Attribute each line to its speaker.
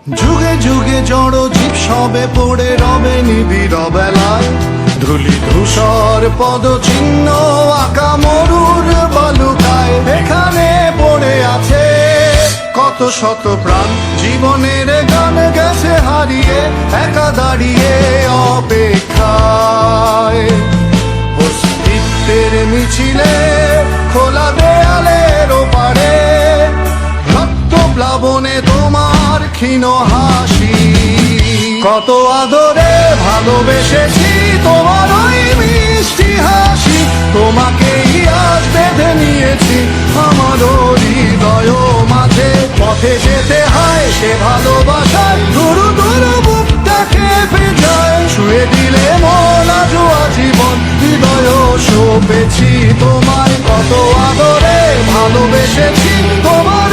Speaker 1: যুগে যুগে জড় জীব সবে পড়ে রবে নিবিড় বেলায়, ধুলি ধূসর পদচিহ্ন আঁকা মরুর বালুকায়। এখানে পড়ে আছে কত শত প্রাণ, জীবনের গান গেছে হারিয়ে, একা দাঁড়িয়ে অপেক্ষায়। অস্তিত্বের মিছিলে খোলা দেয়ালের ওপারে, রক্ত প্লাবনে তোমার ক্ষীণ হাসি। কত আদরে ভালোবেসেছি তোমার ওই মিষ্টি হাসি, তোমাকেই আজ বেঁধে নিয়েছি আমার হৃদয় মাঝে। পথে যেতে হয় সে ভালোবাসায়, ধরু ধরু বুকটা কেঁপে যায়। ছুঁয়ে দিলে মন আজও আজীবন, হৃদয় সঁপেছি তোমায়। কত আদরে ভালোবেসেছি তোমার